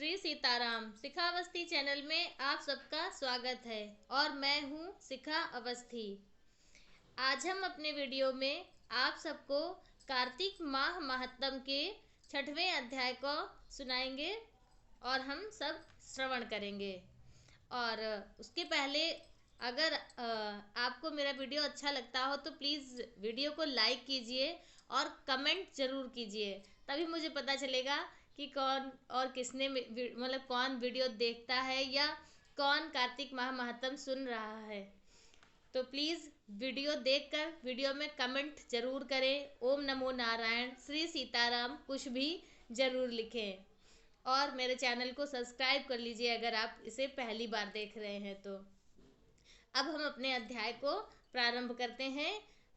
श्री सीताराम। शिखा Awasthi channel में आप सबका स्वागत है और मैं हूँ शिखा अवस्थी। आज हम अपने वीडियो में आप सबको कार्तिक माह महात्म के 6वें अध्याय को सुनाएंगे और हम सब श्रवण करेंगे। और उसके पहले अगर आपको मेरा वीडियो अच्छा लगता हो तो प्लीज़ वीडियो को लाइक कीजिए और कमेंट ज़रूर कीजिए, तभी मुझे पता चलेगा कि कौन और किसने मतलब कौन वीडियो देखता है या कौन कार्तिक माह महात्म सुन रहा है। तो प्लीज़ वीडियो देखकर वीडियो में कमेंट ज़रूर करें, ओम नमो नारायण, श्री सीताराम कुछ भी ज़रूर लिखें और मेरे चैनल को सब्सक्राइब कर लीजिए अगर आप इसे पहली बार देख रहे हैं तो। अब हम अपने अध्याय को प्रारंभ करते हैं।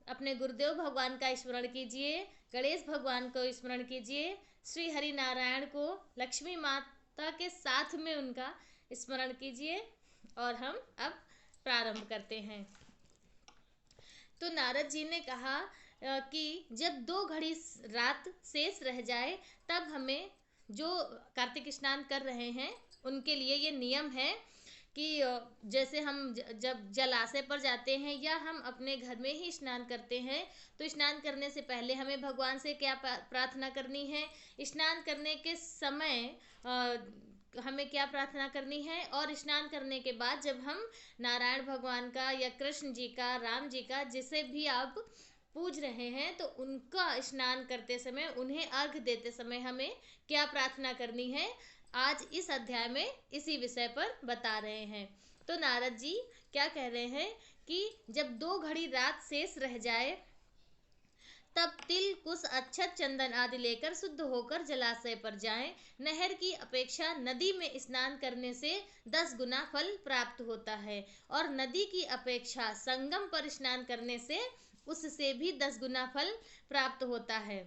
अपने गुरुदेव भगवान का स्मरण कीजिए, गणेश भगवान को स्मरण कीजिए, श्री हरि नारायण को, लक्ष्मी माता के साथ में उनका स्मरण कीजिए और हम अब प्रारंभ करते हैं। तो नारद जी ने कहा कि जब 2 घड़ी रात शेष रह जाए तब हमें, जो कार्तिक स्नान कर रहे हैं उनके लिए ये नियम है कि जैसे हम जब जलाशय पर जाते हैं या हम अपने घर में ही स्नान करते हैं तो स्नान करने से पहले हमें भगवान से क्या प्रार्थना करनी है, स्नान करने के समय हमें क्या प्रार्थना करनी है, और स्नान करने के बाद जब हम नारायण भगवान का या कृष्ण जी का, राम जी का, जिसे भी आप पूज रहे हैं तो उनका स्नान करते समय, उन्हें अर्घ देते समय हमें क्या प्रार्थना करनी है, आज इस अध्याय में इसी विषय पर बता रहे हैं। तो नारद जी क्या कह रहे हैं कि जब 2 घड़ी रात शेष रह जाए तब तिल, कुश, अक्षत, चंदन आदि लेकर शुद्ध होकर जलाशय पर जाएं। नहर की अपेक्षा नदी में स्नान करने से 10 गुना फल प्राप्त होता है और नदी की अपेक्षा संगम पर स्नान करने से उससे भी 10 गुना फल प्राप्त होता है।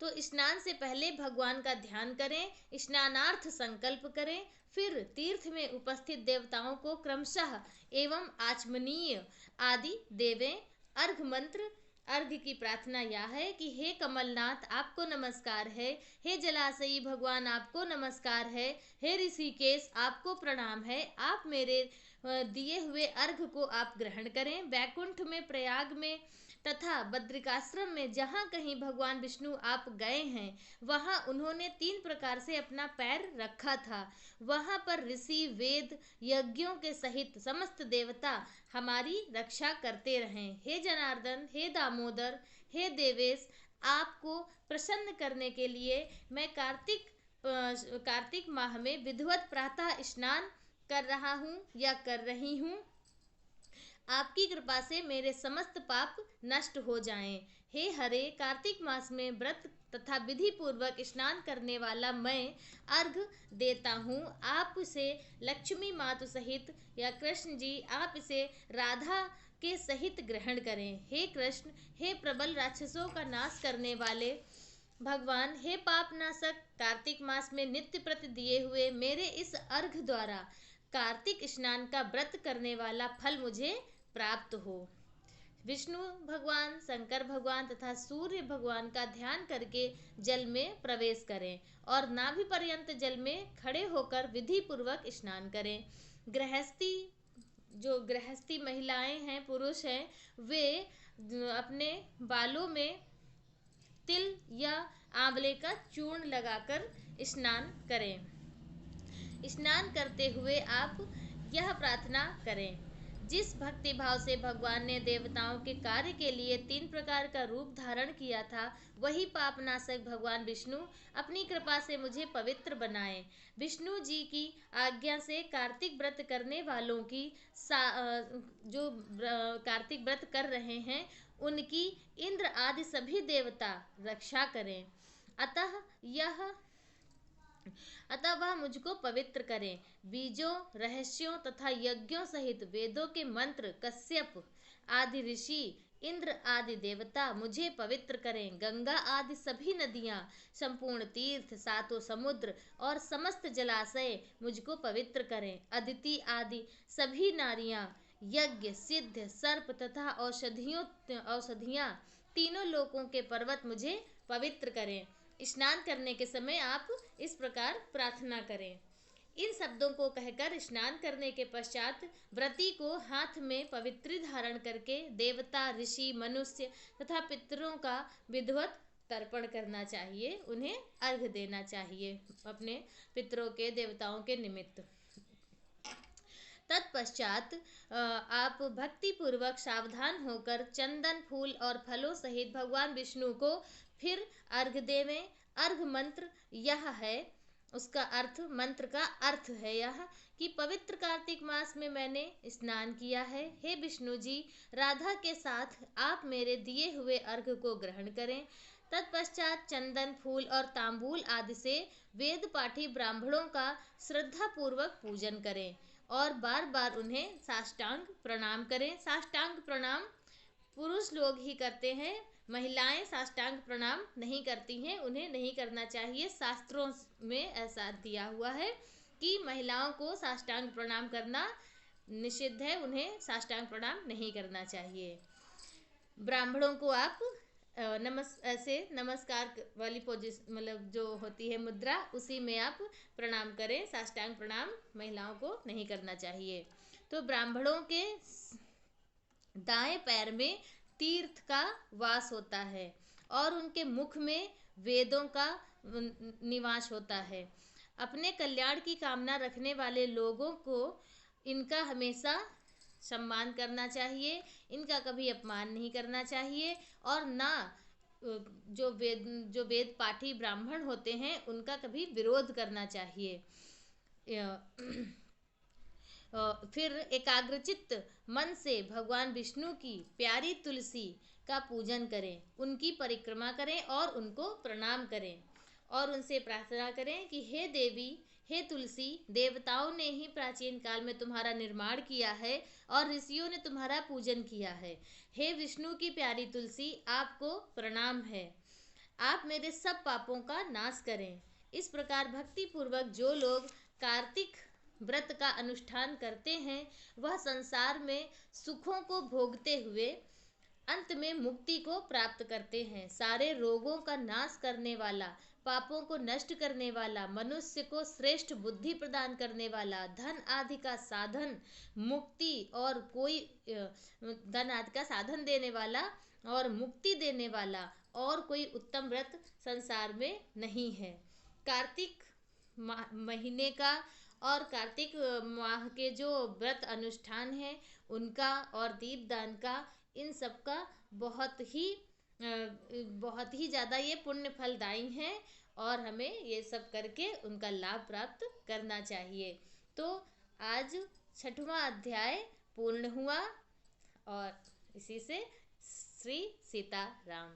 तो स्नान से पहले भगवान का ध्यान करें, स्नानार्थ संकल्प करें, फिर तीर्थ में उपस्थित देवताओं को क्रमशः एवं आचमनीय आदि देवें। अर्घ मंत्र, अर्घ की प्रार्थना यह है कि हे कमलनाथ आपको नमस्कार है, हे जलाशयी भगवान आपको नमस्कार है, हे ऋषिकेश आपको प्रणाम है, आप मेरे दिए हुए अर्घ को आप ग्रहण करें। वैकुंठ में, प्रयाग में तथा बद्रिकाश्रम में जहाँ कहीं भगवान विष्णु आप गए हैं वहाँ उन्होंने 3 प्रकार से अपना पैर रखा था। वहाँ पर ऋषि, वेद, यज्ञों के सहित समस्त देवता हमारी रक्षा करते रहें। हे जनार्दन, हे दामोदर, हे देवेश, आपको प्रसन्न करने के लिए मैं कार्तिक माह में विधिवत प्रातः स्नान कर रहा हूँ या कर रही हूँ। आपकी कृपा से मेरे समस्त पाप नष्ट हो जाएं। हे हरे, कार्तिक मास में व्रत तथा विधि पूर्वक स्नान करने वाला मैं अर्घ देता हूँ। आप इसे लक्ष्मी मातु सहित या कृष्ण जी आप इसे राधा के सहित ग्रहण करें। हे कृष्ण, हे प्रबल राक्षसों का नाश करने वाले भगवान, हे पापनाशक, कार्तिक मास में नित्य प्रति दिए हुए मेरे इस अर्घ द्वारा कार्तिक स्नान का व्रत करने वाला फल मुझे प्राप्त हो। विष्णु भगवान, शंकर भगवान तथा सूर्य भगवान का ध्यान करके जल में प्रवेश करें और नाभि पर्यंत जल में खड़े होकर विधि पूर्वक स्नान करें। जो गृहस्थी महिलाएं हैं, पुरुष हैं, वे अपने बालों में तिल या आंवले का चूर्ण लगाकर स्नान करें। स्नान करते हुए आप यह प्रार्थना करें, जिस भक्ति भाव से भगवान ने देवताओं के कार्य के लिए 3 प्रकार का रूप धारण किया था, वही पापनाशक भगवान विष्णु अपनी कृपा से मुझे पवित्र बनाएं। विष्णु जी की आज्ञा से कार्तिक व्रत करने वालों की जो कार्तिक व्रत कर रहे हैं उनकी इंद्र आदि सभी देवता रक्षा करें। अतः वह मुझको पवित्र करें। बीजों, रहस्यों तथा यज्ञों सहित वेदों के मंत्र, कश्यप आदि ऋषि, इंद्र आदि देवता मुझे पवित्र करें। गंगा आदि सभी नदियाँ, संपूर्ण तीर्थ, 7 समुद्र और समस्त जलाशय मुझको पवित्र करें। अदिति आदि सभी नारियाँ, यज्ञ, सिद्ध, सर्प तथा औषधियाँ, तीनों लोकों के पर्वत मुझे पवित्र करें। स्नान करने के समय आप इस प्रकार प्रार्थना करें। इन शब्दों को कहकर स्नान करने के पश्चात व्रती को हाथ में पवित्री धारण करके देवता, ऋषि, मनुष्य तथा पितरों का विधिवत तर्पण करना चाहिए, उन्हें अर्घ्य देना चाहिए अपने पितरों के, देवताओं के निमित्त। तत्पश्चात आप भक्ति पूर्वक सावधान होकर चंदन, फूल और फलों सहित भगवान विष्णु को फिर अर्घ्य देवें। अर्घ्य मंत्र यह है, उसका अर्थ, मंत्र का अर्थ है यह कि पवित्र कार्तिक मास में मैंने स्नान किया है। हे विष्णु जी, राधा के साथ आप मेरे दिए हुए अर्घ्य को ग्रहण करें। तत्पश्चात चंदन, फूल और तांबूल आदि से वेद पाठी ब्राह्मणों का श्रद्धा पूर्वक पूजन करें और बार बार उन्हें साष्टांग प्रणाम करें। साष्टांग प्रणाम पुरुष लोग ही करते हैं, महिलाएं साष्टांग प्रणाम नहीं करती हैं, उन्हें नहीं करना चाहिए। शास्त्रों में ऐसा दिया हुआ है कि महिलाओं को साष्टांग प्रणाम करना निषिद्ध है, उन्हें साष्टांग प्रणाम नहीं करना चाहिए। ब्राह्मणों को आप ऐसे नमस्कार वाली पोजीशन, मतलब जो होती है मुद्रा, उसी में आप प्रणाम करें। साष्टांग प्रणाम महिलाओं को नहीं करना चाहिए। तो ब्राह्मणों के दाएं पैर में तीर्थ का वास होता है और उनके मुख में वेदों का निवास होता है। अपने कल्याण की कामना रखने वाले लोगों को इनका हमेशा सम्मान करना चाहिए, इनका कभी अपमान नहीं करना चाहिए और ना जो वेद पाठी ब्राह्मण होते हैं उनका कभी विरोध करना चाहिए। फिर एकाग्रचित्त मन से भगवान विष्णु की प्यारी तुलसी का पूजन करें, उनकी परिक्रमा करें और उनको प्रणाम करें और उनसे प्रार्थना करें कि हे देवी, हे तुलसी, देवताओं ने ही प्राचीन काल में तुम्हारा निर्माण किया है और ऋषियों ने तुम्हारा पूजन किया है। हे विष्णु की प्यारी तुलसी, आपको प्रणाम है, आप मेरे सब पापों का नाश करें। इस प्रकार भक्ति पूर्वक जो लोग कार्तिक व्रत का अनुष्ठान करते हैं वह संसार में सुखों को भोगते हुए अंत में मुक्ति को प्राप्त करते हैं। सारे रोगों का नाश करने वाला, पापों को नष्ट करने वाला, मनुष्य को श्रेष्ठ बुद्धि प्रदान करने वाला, धन आदि का साधन, मुक्ति और कोई धन आदि का साधन देने वाला और मुक्ति देने वाला और कोई उत्तम व्रत संसार में नहीं है। कार्तिक महीने का और कार्तिक माह के जो व्रत अनुष्ठान है उनका और दीपदान का, इन सब का बहुत ही ज़्यादा ये पुण्य फलदायी हैं और हमें ये सब करके उनका लाभ प्राप्त करना चाहिए। तो आज 6वां अध्याय पूर्ण हुआ और इसी से श्री सीताराम।